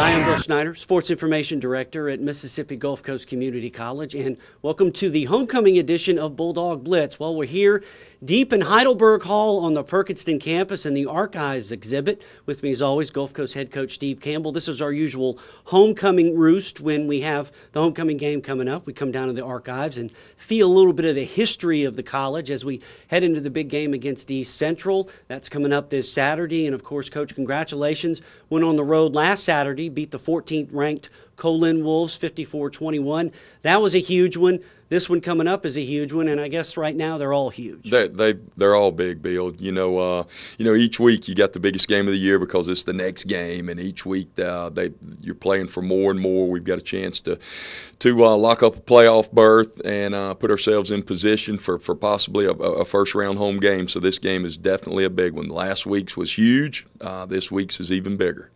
Hi, I'm Bill Snyder, Sports Information Director at Mississippi Gulf Coast Community College, and welcome to the homecoming edition of Bulldog Blitz. Well, we're here deep in Heidelberg Hall on the Perkinston campus in the Archives exhibit. With me, as always, Gulf Coast head coach Steve Campbell. This is our usual homecoming roost when we have the homecoming game coming up. We come down to the Archives and feel a little bit of the history of the college as we head into the big game against East Central. That's coming up this Saturday, and of course, Coach, congratulations. Went on the road last Saturday, beat the 14th ranked Co-Lin Wolves 54-21. That was a huge one. This one coming up is a huge one, and I guess right now they're all huge. They're all big, Bill. Each week you got the biggest game of the year because it's the next game, and each week you're playing for more and more. We've got a chance to lock up a playoff berth and put ourselves in position for possibly a first-round home game. So this game is definitely a big one. Last week's was huge. This week's is even bigger.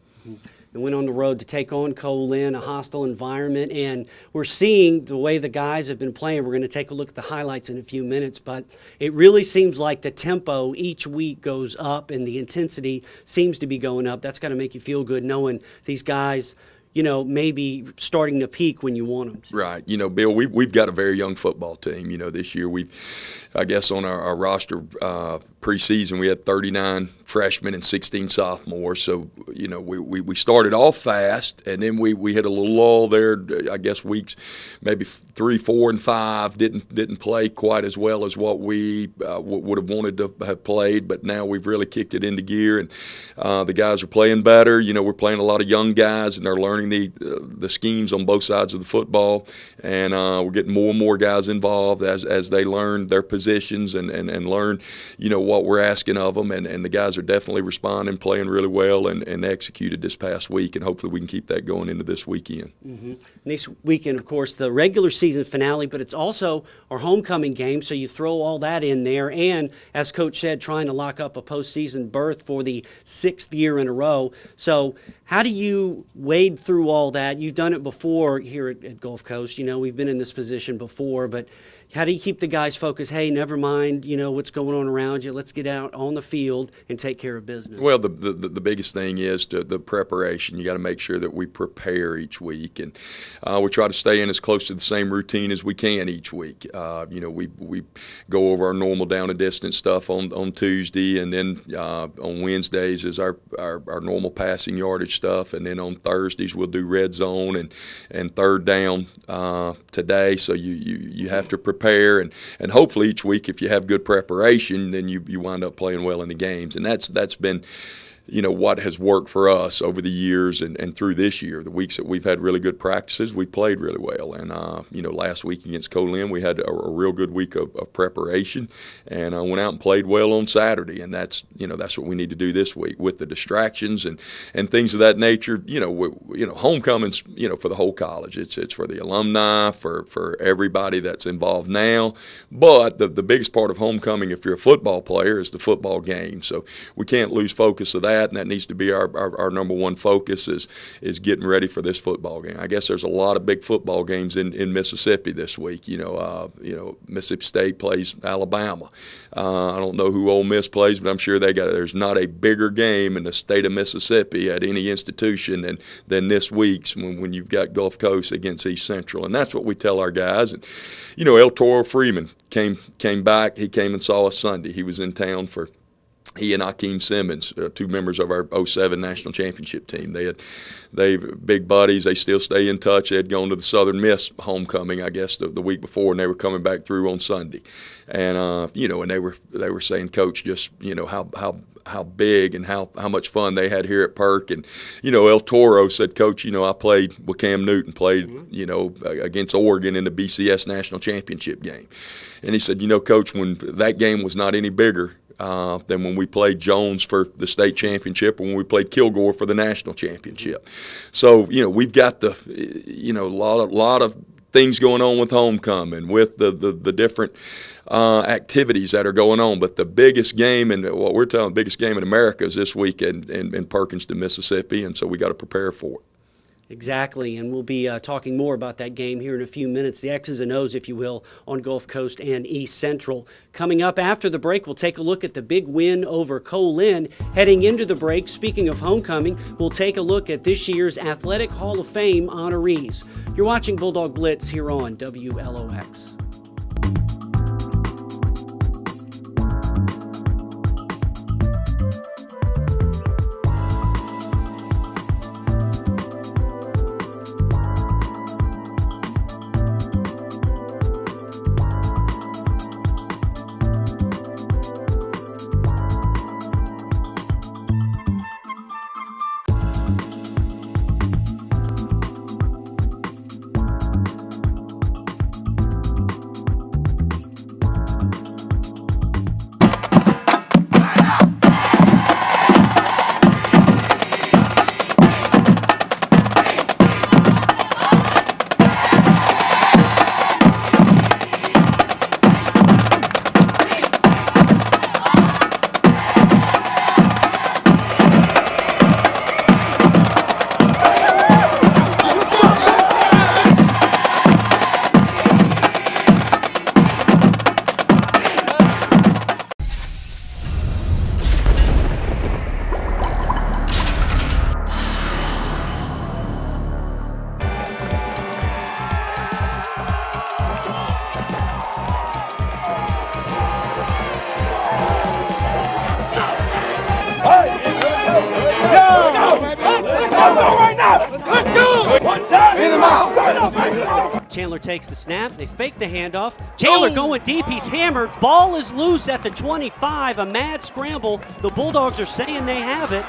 And went on the road to take on Co-Lin, a hostile environment, and we're seeing the way the guys have been playing. We're going to take a look at the highlights in a few minutes, but it really seems like the tempo each week goes up and the intensity seems to be going up. That's got to make you feel good knowing these guys, maybe starting to peak when you want them to. Right. Bill, we've got a very young football team. This year I guess on our roster preseason we had 39 freshmen and 16 sophomores. So, we started off fast, and then we hit a little lull there. I guess weeks maybe 3, 4, and 5 didn't play quite as well as what we would have wanted to have played. But now we've really kicked it into gear, and the guys are playing better. We're playing a lot of young guys, and they're learning the schemes on both sides of the football, and we're getting more and more guys involved as they learn their positions and learn what we're asking of them, and the guys are definitely responding, playing really well, and executed this past week, and hopefully we can keep that going into this weekend. Mm-hmm. This weekend, of course, the regular season finale, but it's also our homecoming game, so you throw all that in there, and as Coach said, trying to lock up a postseason berth for the 6th year in a row. So how do you wade through all that? You've done it before here at Gulf Coast. We've been in this position before, but how do you keep the guys focused? Hey, never mind, what's going on around you. Let's get out on the field and take care of business. Well, the biggest thing is the preparation. You got to make sure that we prepare each week, and we try to stay in as close to the same routine as we can each week. We go over our normal down and distance stuff on Tuesday, and then on Wednesdays is our normal passing yardage stuff, and then on Thursdays we'll do red zone and third down today. So you have to prepare, and hopefully each week if you have good preparation, then you wind up playing well in the games, and that's been what has worked for us over the years and through this year. The weeks that we've had really good practices, we played really well. And, last week against Co-Lin, we had a real good week of preparation, and I went out and played well on Saturday. And that's what we need to do this week with the distractions and things of that nature. Homecoming's, for the whole college. It's for the alumni, for everybody that's involved now. But the biggest part of homecoming, if you're a football player, is the football game. So we can't lose focus of that. And that needs to be our number one focus is getting ready for this football game. I guess there's a lot of big football games in Mississippi this week. Mississippi State plays Alabama. I don't know who Ole Miss plays, but I'm sure there's not a bigger game in the state of Mississippi at any institution than this week's when you've got Gulf Coast against East Central. And that's what we tell our guys. And El Toro Freeman came back. He came and saw us Sunday. He was in town for he and Akeem Simmons, 2 members of our 07 national championship team. They big buddies. They still stay in touch. They had gone to the Southern Miss homecoming, I guess, the week before, and they were coming back through on Sunday. And and they were saying, Coach, just how big and how much fun they had here at Perk. And El Toro said, Coach, I played with Cam Newton, played against Oregon in the BCS national championship game. And he said, Coach, when that game was not any bigger than when we played Jones for the state championship or when we played Kilgore for the national championship. So, we've got a lot of things going on with homecoming, with the different activities that are going on. But the biggest game, and what we're telling, the biggest game in America is this week in Perkinston, Mississippi, and so we got to prepare for it. Exactly, and we'll be talking more about that game here in a few minutes, the X's and O's, if you will, on Gulf Coast and East Central. Coming up after the break, we'll take a look at the big win over Co-Lin. Heading into the break, speaking of homecoming, we'll take a look at this year's Athletic Hall of Fame honorees. You're watching Bulldog Blitz here on WLOX. Chandler takes the snap. They fake the handoff. Chandler going deep. He's hammered. Ball is loose at the 25. A mad scramble. The Bulldogs are saying they have it.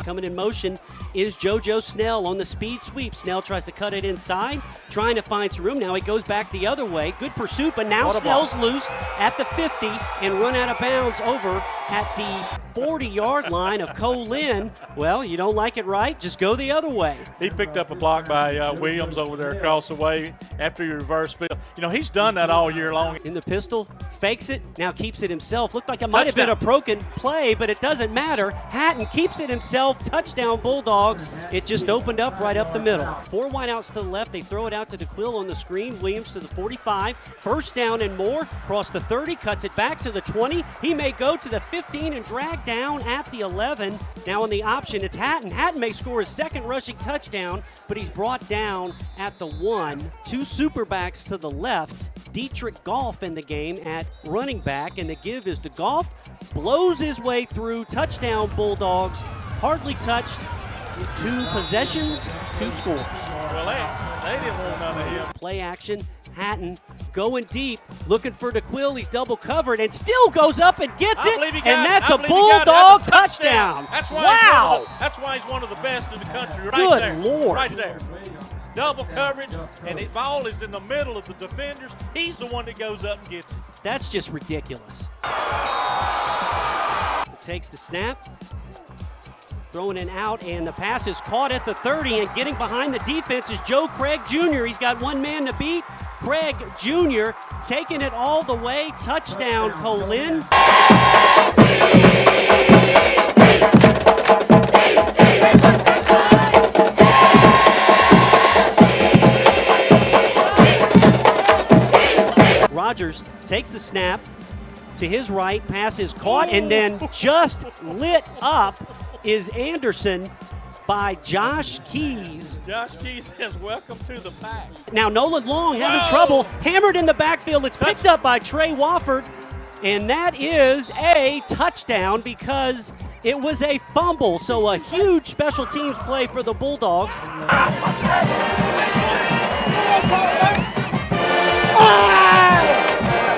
Coming in motion is Jojo Snell on the speed sweep. Snell tries to cut it inside, trying to find some room. Now he goes back the other way. Good pursuit, but now Snell's loose at the 50 and run out of bounds over at the 40-yard line of Co-Lin. Well, you don't like it right, just go the other way. He picked up a block by Williams over there across the way after he reversed field. You know, he's done that all year long. In the pistol, fakes it, now keeps it himself. Looked like it might have been a broken play, but it doesn't matter. Hatton keeps it himself. Touchdown Bulldogs. It just opened up right up the middle. 4 wideouts to the left. They throw it out to DeQuille on the screen. Williams to the 45. First down and more. Across the 30. Cuts it back to the 20. He may go to the 15 and drag down at the 11. Now on the option, it's Hatton. Hatton may score his second rushing touchdown, but he's brought down at the 1. 2 superbacks to the left. Dietrich Goff in the game at running back, and the give is to Goff. Blows his way through. Touchdown Bulldogs. Hardly touched. 2 possessions, 2 scores. Well, they didn't want none of him. Play action. Hatton going deep, looking for DeQuille. He's double covered and still goes up and gets it. And that's a Bulldog touchdown. Wow. That's why he's one of the best in the country. Right Good there. Lord. Right there. Double coverage, and the ball is in the middle of the defenders. He's the one that goes up and gets it. That's just ridiculous. Takes the snap. Throwing it out, and the pass is caught at the 30, and getting behind the defense is Joe Craig Jr. He's got one man to beat. Craig Jr. taking it all the way. Touchdown, Co-Lin. Rogers takes the snap to his right, pass is caught, and then just lit up is Anderson by Josh Keys. Josh Keys says, welcome to the pack. Now Nolan Long having trouble, hammered in the backfield. It's picked up by Trey Wofford, and that is a touchdown because it was a fumble. So a huge special teams play for the Bulldogs.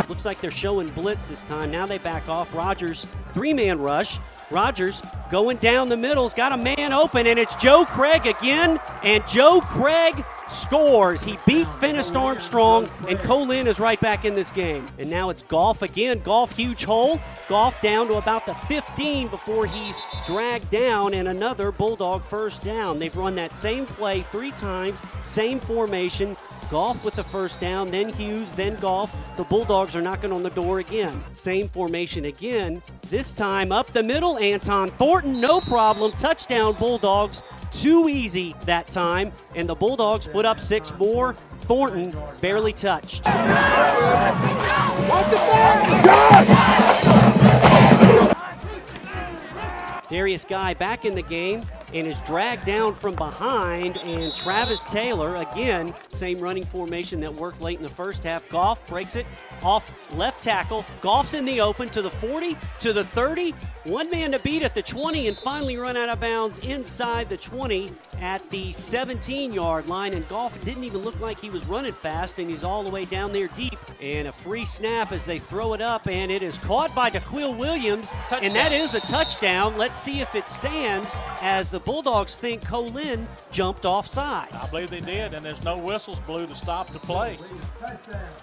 Looks like they're showing blitz this time. Now they back off. Rogers, 3-man rush. Rogers going down the middle. He's got a man open, and it's Joe Craig again. And Joe Craig scores. He beat Finnest Armstrong, and Co-Lin is right back in this game. And now it's Goff again. Goff, huge hole. Goff down to about the 15 before he's dragged down, and another Bulldog first down. They've run that same play 3 times, same formation. Goff with the first down, then Hughes, then Goff. The Bulldogs are knocking on the door again. Same formation again. This time up the middle, Anton Thornton, no problem. Touchdown Bulldogs. too easy that time, and the Bulldogs put up 6 more. Thornton barely touched. Darius Guy back in the game and is dragged down from behind, and Travis Taylor, again, same running formation that worked late in the first half. Goff breaks it off left tackle. Goff's in the open to the 40, to the 30. One man to beat at the 20 and finally run out of bounds inside the 20 at the 17-yard line. And Goff didn't even look like he was running fast, and he's all the way down there deep. And a free snap as they throw it up, and it is caught by DeQuil Williams. Touchdown. And that is a touchdown. Let's see if it stands, as the Bulldogs think Co-Lin jumped off sides. I believe they did, and there's no whistles blew to stop the play.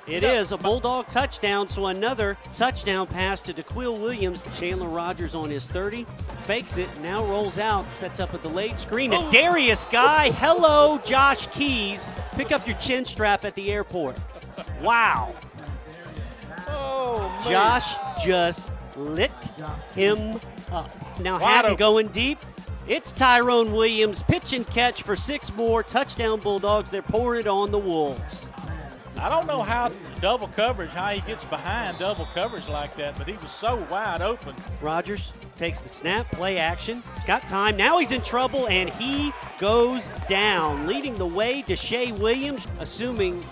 It is a Bulldog touchdown, so another touchdown pass to DeQuil Williams. Chandler Rogers on his 30, fakes it, now rolls out, sets up a delayed screen. And Darius Guy, hello, Josh Keys. Pick up your chin strap at the airport. Wow. Oh, man. Josh just lit him up. Now Hatton going deep. It's Tyrone Williams, pitch and catch for 6 more. Touchdown Bulldogs. They're pouring it on the Wolves. I don't know how double coverage, how he gets behind double coverage like that, but he was so wide open. Rogers takes the snap, play action, got time. Now he's in trouble, and he goes down. Leading the way, Deshae Williams, assuming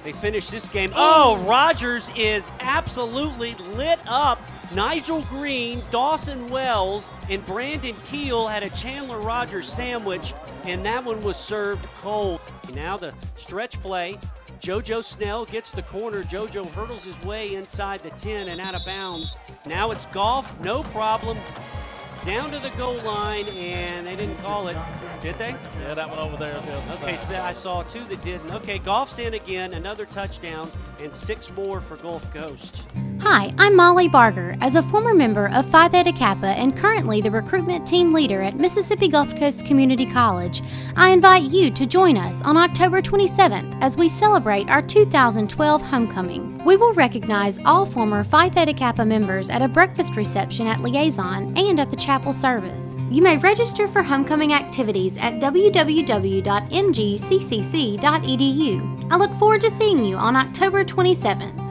they finish this game. Oh, Rogers is absolutely lit up. Nigel Green, Dawson Wells, and Brandon Keel had a Chandler Rogers sandwich, and that one was served cold. Now the stretch play. Jojo Snell gets the corner. Jojo hurdles his way inside the 10 and out of bounds. Now it's Goff, no problem. Down to the goal line, and they didn't call it, did they? Yeah, that one over there. Okay, so I saw 2 that didn't. Okay, Goff's in again, another touchdown, and 6 more for Gulf Coast. Hi, I'm Molly Barger. As a former member of Phi Theta Kappa and currently the recruitment team leader at Mississippi Gulf Coast Community College, I invite you to join us on October 27th as we celebrate our 2012 homecoming. We will recognize all former Phi Theta Kappa members at a breakfast reception at Liaison and at the chapel service. You may register for homecoming activities at www.mgccc.edu. I look forward to seeing you on October 27th.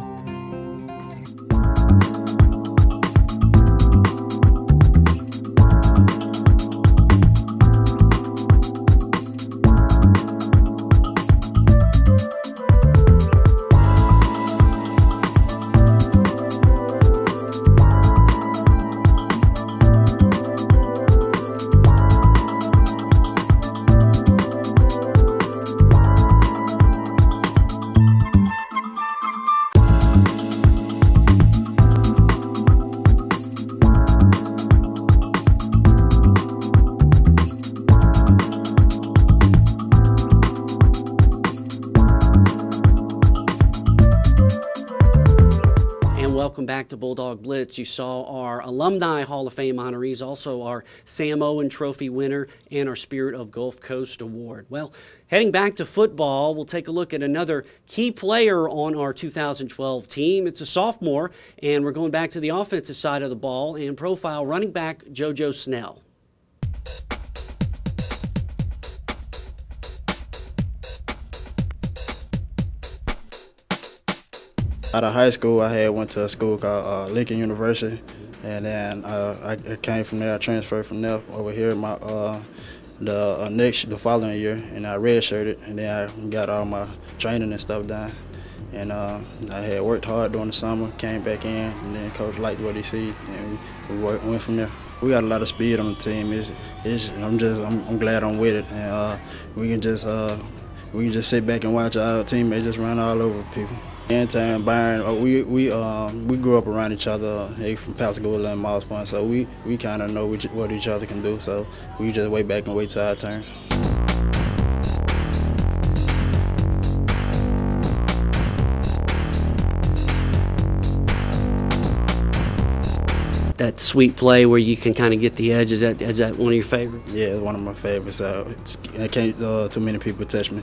Welcome back to Bulldog Blitz. You saw our Alumni Hall of Fame honorees, also our Sam Owen Trophy winner, and our Spirit of Gulf Coast Award. Well, heading back to football, we'll take a look at another key player on our 2012 team. It's a sophomore, and we're going back to the offensive side of the ball and profile running back Jojo Snell. Out of high school, I went to a school called Lincoln University, and then I came from there. I transferred from there over here the following year, and I redshirted, and then I got all my training and stuff done. And I had worked hard during the summer, came back in, and then coach liked what he see, and we went from there. We got a lot of speed on the team. I'm glad I'm with it, and we can just sit back and watch our teammates just run all over people. Anytime Byron, we grew up around each other. They from Pascagoula and Moss Point, so we kind of know what each other can do. So we just wait back and wait till our turn. That sweet play where you can kind of get the edge, is that one of your favorites? Yeah, it's one of my favorites. I can't too many people touch me.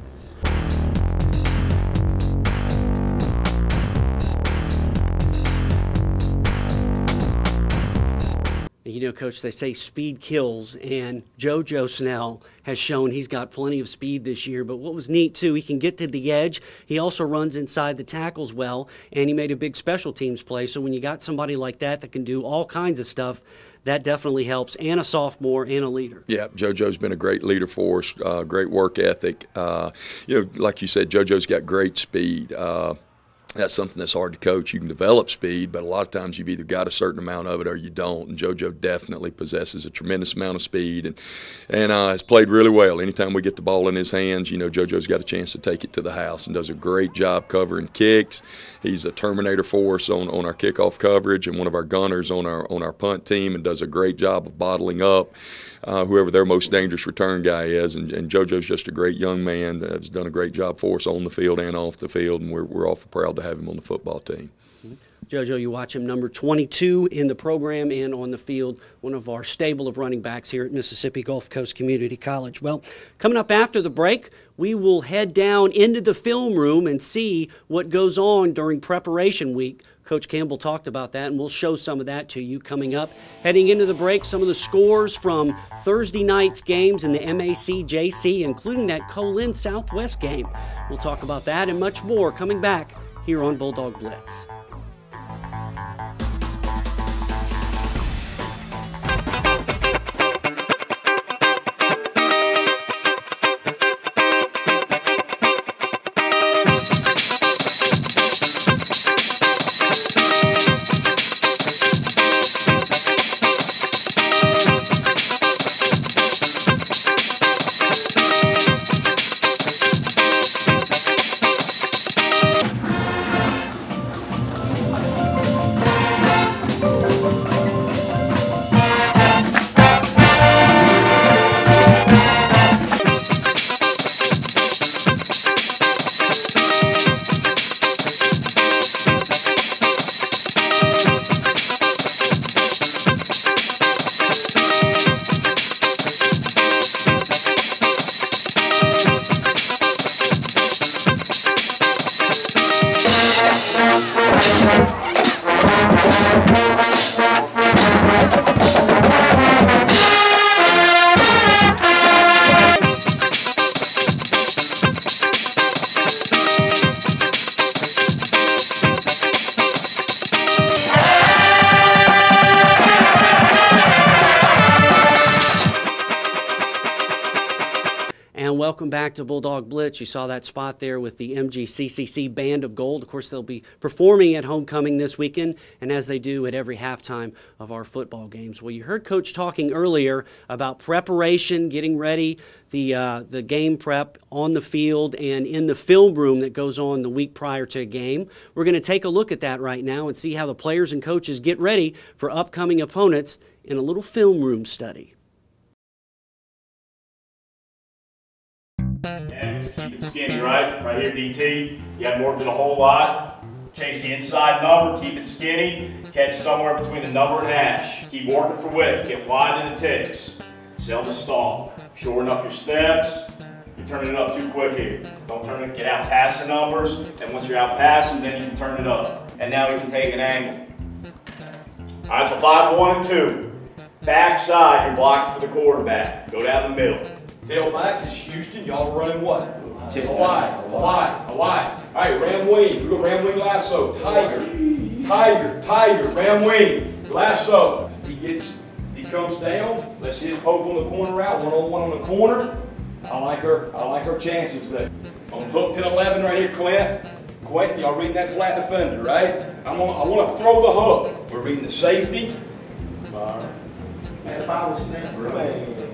You You know, Coach, they say speed kills, and Jojo Snell has shown he's got plenty of speed this year. But what was neat, too, he can get to the edge. He also runs inside the tackles well, and he made a big special teams play. So when you got somebody like that can do all kinds of stuff, that definitely helps, and a sophomore and a leader. Yeah, JoJo's been a great leader for us, great work ethic. You know, like you said, JoJo's got great speed. That's something that's hard to coach. You can develop speed, but a lot of times you've either got a certain amount of it or you don't. And JoJo definitely possesses a tremendous amount of speed and has played really well. Anytime we get the ball in his hands, you know, JoJo's got a chance to take it to the house and does a great job covering kicks. He's a terminator for us on our kickoff coverage and one of our gunners on our punt team, and does a great job of bottling up whoever their most dangerous return guy is. And JoJo's just a great young man that has done a great job for us on the field and off the field, and we're awful proud to have him on the football team. JoJo, you watch him, number 22 in the program and on the field, one of our stable of running backs here at Mississippi Gulf Coast Community College. Well, coming up after the break, we will head down into the film room and see what goes on during preparation week. Coach Campbell talked about that, and we'll show some of that to you coming up. Heading into the break, some of the scores from Thursday night's games in the MACJC, including that Co-Lin Southwest game. We'll talk about that and much more coming back here on Bulldog Blitz. Welcome back to Bulldog Blitz. You saw that spot there with the MGCCC Band of Gold. Of course, they'll be performing at homecoming this weekend, and as they do at every halftime of our football games. Well, you heard Coach talking earlier about preparation, getting ready, the game prep on the field and in the film room that goes on the week prior to a game. We're going to take a look at that right now and see how the players and coaches get ready for upcoming opponents in a little film room study. Next, keep it skinny, right? Right here, DT. You haven't worked it a whole lot. Chase the inside number, keep it skinny. Catch somewhere between the number and hash. Keep working for width. Get wide in the ticks. Sell the stalk. Shorten up your steps. You're turning it up too quick here. Don't turn it, get out past the numbers. And once you're out past them, then you can turn it up. And now we can take an angle. All right, so 5, 1, and 2. Back side, you're blocking for the quarterback. Go down the middle. Tailbacks is Houston. Y'all running what? A wide. All right, ram wing. We go ram wing lasso. Tiger, ram wing. Lasso. He comes down. Let's hit poke on the corner route. 1-on-1 on the corner. I like her chances there. On hook 10-11 right here, Quint, y'all reading that flat defender, right? I want to throw the hook. We're reading the safety. Byron. Man, Byron snap, bro.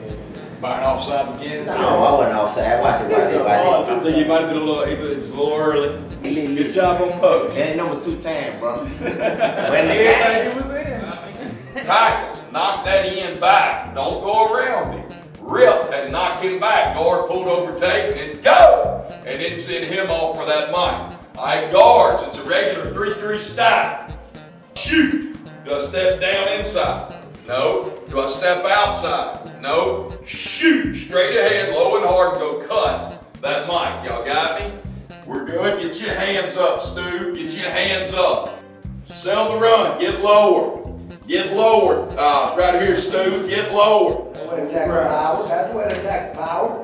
Byron offside again? No, I wasn't offside. Watch it right there. I think you might have been it was a little early. Good job on post. And number 2 time, bro. Everything he was in. Tigers, knock that end back. Don't go around him. Rip and knock him back. Guard pulled over tape and go. And then send him off for that mic. All right, guards, it's a regular 3-3 stack. Shoot. Do I step down inside? No. Do I step outside? No. Shoot. Straight ahead, low and hard, go cut that mic. Y'all got me? We're good. Get your hands up, Stu. Get your hands up. Sell the run. Get lower. Get lower. Right here, Stu. Get lower. That's the way to attack the power. That's the way to attack the power.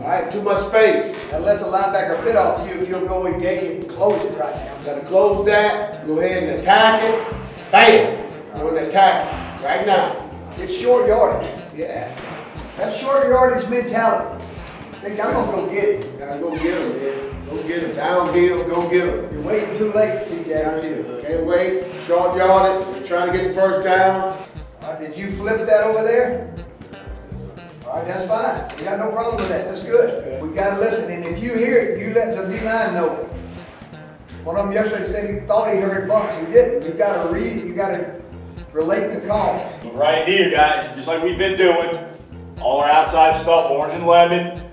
All right, too much space. And let the linebacker fit off you if you'll go engage it and close it right now. Gotta close that. Go ahead and attack it. Bam. Go and attack it right now. It's short yardage. Yeah. That's short yardage mentality. Think I'm gonna go get it. Gotta go get him, man. Go get him. Downhill, go get him. You're waiting too late, CJ. Downhill. Can't wait. Short yardage. Trying to get the first down. All right, did you flip that over there? All right, that's fine. We got no problem with that. That's good. We gotta listen, and if you hear it, you let the D-line know it. One of them yesterday said he thought he heard bunks. He didn't. You gotta read it. You gotta relate the call. Right here, guys, just like we've been doing, all our outside stuff, orange and lemon,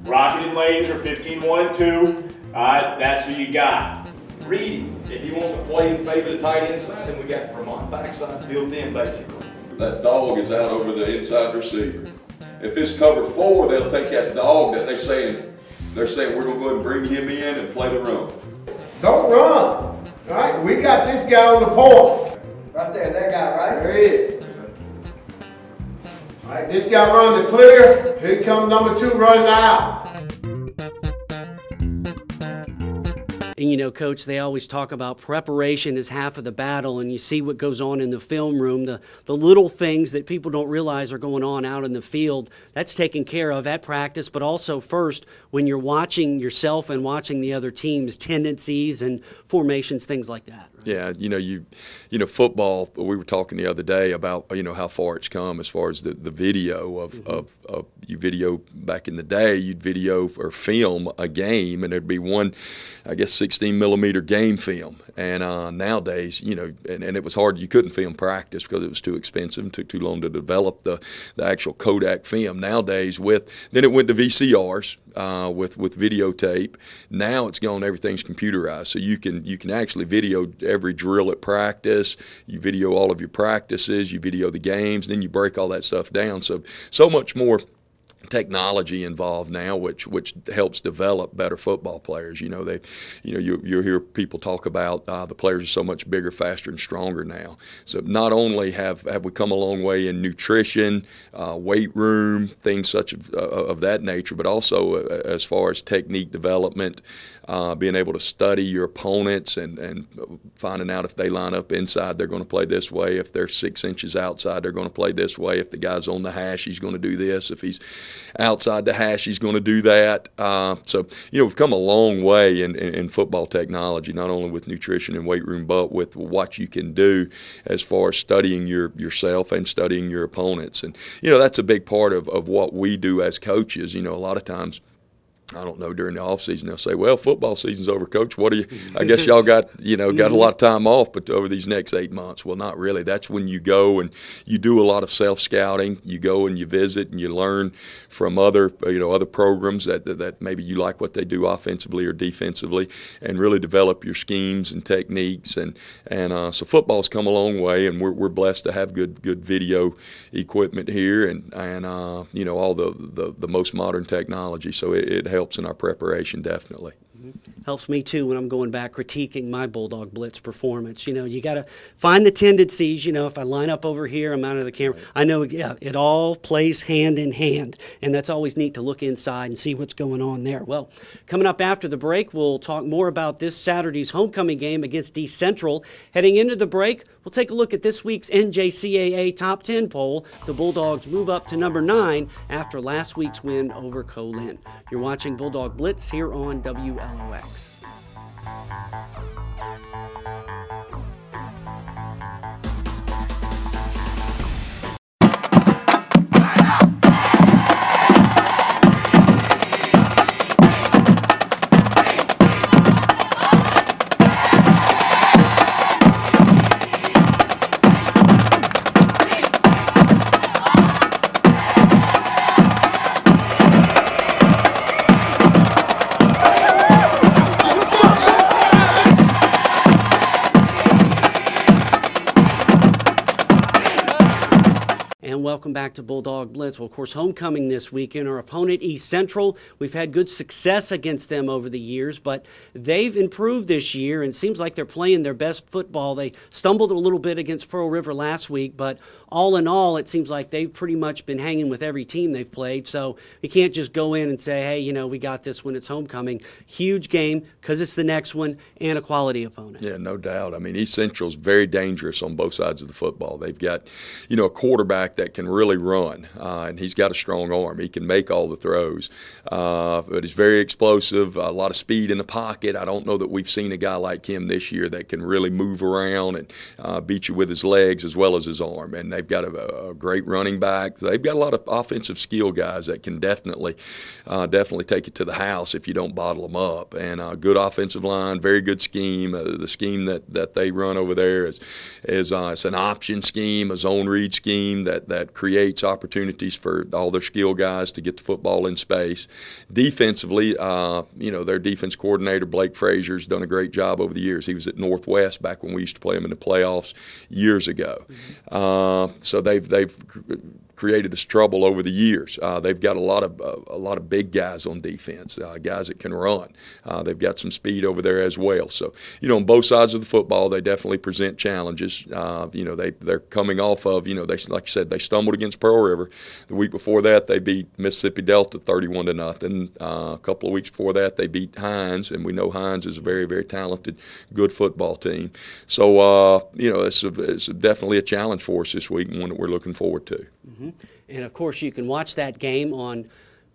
rocket and laser, 15-1 and 2. All right, that's who you got. Read it. If he wants to play in favor of the tight end side, then we got Vermont backside built in, basically. That dog is out over the inside receiver. If it's cover 4, they'll take that dog that they're saying we're going to go ahead and bring him in and play the run. Don't run. All right, we got this guy on the point. Right there, that guy, right? There he is. All right, this guy runs the clear. Here comes number 2 running out. And you know, Coach, they always talk about preparation is half of the battle, and you see what goes on in the film room, the little things that people don't realize are going on out in the field. That's taken care of at practice, but also first when you're watching yourself and watching the other team's tendencies and formations, things like that. Right? Yeah, you know, football. We were talking the other day about how far it's come as far as the video of you video back in the day. You'd video or film a game, and there'd be one, I guess, 16-millimeter game film. And nowadays, and it was hard. You couldn't film practice because it was too expensive and took too long to develop the actual Kodak film. Nowadays, then it went to VCRs with videotape. Now it's gone. Everything's computerized, so you can actually video every drill at practice. You video all of your practices. You video the games. Then you break all that stuff down. So much more technology involved now, which helps develop better football players. You'll hear people talk about the players are so much bigger, faster, and stronger now. So not only have we come a long way in nutrition, weight room, things such of that nature, but also as far as technique development, being able to study your opponents and finding out if they line up inside, they're going to play this way. If they're 6 inches outside, they're going to play this way. If the guy's on the hash, he's going to do this. If he's outside the hash, he's going to do that. So we've come a long way in football technology, not only with nutrition and weight room, but with what you can do as far as studying yourself and studying your opponents. And that's a big part of what we do as coaches. A lot of times, I don't know, during the off season they'll say, "Well, football season's over, Coach. What do you? I guess y'all got a lot of time off, but over these next 8 months." Well, not really. That's when you go and you do a lot of self scouting. You go and you visit and you learn from other programs that maybe you like what they do offensively or defensively, and really develop your schemes and techniques. And so football's come a long way, and we're blessed to have good video equipment here, and all the most modern technology. So it helps in our preparation, definitely. Helps me too when I'm going back critiquing my Bulldog Blitz performance. You got to find the tendencies. If I line up over here, I'm out of the camera. I know, it all plays hand in hand, and that's always neat to look inside and see what's going on there. Well, coming up after the break, we'll talk more about this Saturday's homecoming game against East Central. Heading into the break, we'll take a look at this week's NJCAA Top 10 poll. The Bulldogs move up to number 9 after last week's win over Co-Lin. You're watching Bulldog Blitz here on WLOX. welcome back to Bulldog Blitz. Well, of course, homecoming this weekend. Our opponent, East Central, we've had good success against them over the years, but they've improved this year, and it seems like they're playing their best football. They stumbled a little bit against Pearl River last week, but all in all, it seems like they've pretty much been hanging with every team they've played, so you can't just go in and say, hey, you know, we got this when it's homecoming. Huge game because it's the next one and a quality opponent. Yeah, no doubt. I mean, East Central's very dangerous on both sides of the football. They've got, you know, a quarterback that can really run, and he's got a strong arm. He can make all the throws, but he's very explosive, a lot of speed in the pocket. I don't know that we've seen a guy like him this year that can really move around and beat you with his legs as well as his arm. And they've got a great running back. They've got a lot of offensive skill guys that can definitely take it to the house if you don't bottle them up. And good offensive line, very good scheme. The scheme that they run over there is it's an option scheme, a zone read scheme that creates opportunities for all their skill guys to get the football in space. Defensively, you know, their defense coordinator, Blake Frazier's done a great job over the years. He was at Northwest back when we used to play them in the playoffs years ago. So they've created us trouble over the years. They've got a lot of big guys on defense, guys that can run. They've got some speed over there as well. So, you know, on both sides of the football, they definitely present challenges. You know, they're coming off of, you know, like I said, they stumbled against Pearl River. The week before that, they beat Mississippi Delta 31-0. A couple of weeks before that, they beat Hines, and we know Hines is a very, very talented, good football team. So, you know, it's definitely a challenge for us this week and one that we're looking forward to. Mm-hmm. And, of course, you can watch that game on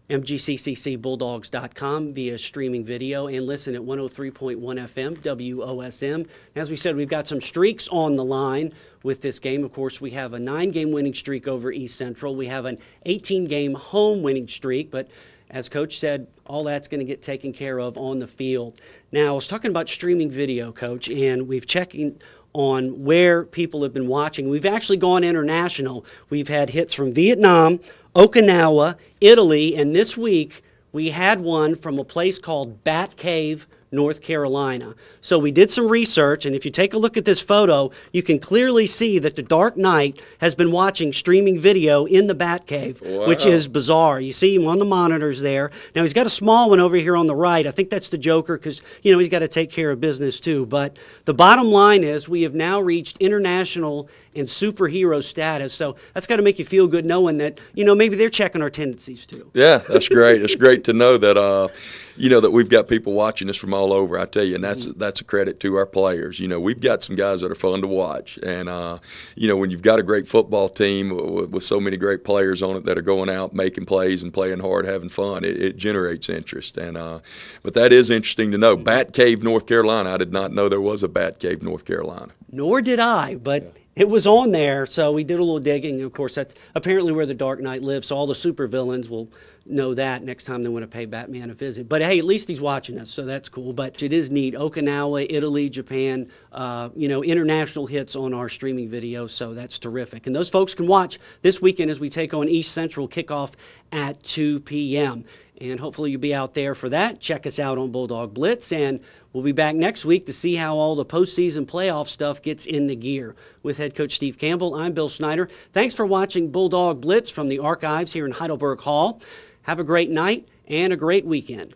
MGCCCBulldogs.com via streaming video and listen at 103.1 FM WOSM. As we said, we've got some streaks on the line with this game. Of course, we have a 9-game winning streak over East Central. We have an 18-game home winning streak, but as Coach said, all that's going to get taken care of on the field. Now, I was talking about streaming video, Coach, and we've checked on where people have been watching. We've actually gone international. We've had hits from Vietnam, Okinawa, Italy, and this week we had one from a place called Bat Cave, North Carolina. So we did some research, and if you take a look at this photo, you can clearly see that the Dark Knight has been watching streaming video in the Bat Cave, wow, which is bizarre. You see him on the monitors there. Now, he's got a small one over here on the right. I think that's the Joker because, you know, he's got to take care of business too. But the bottom line is we have now reached international and superhero status. So that's got to make you feel good knowing that, you know, maybe they're checking our tendencies too. Yeah, that's great. It's great to know that, you know, that we've got people watching us from all over, I tell you, and that's a credit to our players. You know, we've got some guys that are fun to watch, and you know, when you've got a great football team with so many great players on it that are going out making plays and playing hard, having fun, it generates interest. And but that is interesting to know. Bat Cave, North Carolina. I did not know there was a Bat Cave, North Carolina. Nor did I, but yeah, it was on there, so we did a little digging. Of course, that's apparently where the Dark Knight lives, so all the supervillains will know that next time they want to pay Batman a visit. But, hey, at least he's watching us, so that's cool. But it is neat. Okinawa, Italy, Japan, you know, international hits on our streaming video, so that's terrific. And those folks can watch this weekend as we take on East Central, kickoff at 2 p.m., and hopefully you'll be out there for that. Check us out on Bulldog Blitz, and we'll be back next week to see how all the postseason playoff stuff gets into gear. With head coach Steve Campbell, I'm Bill Snyder. Thanks for watching Bulldog Blitz from the archives here in Heidelberg Hall. Have a great night and a great weekend.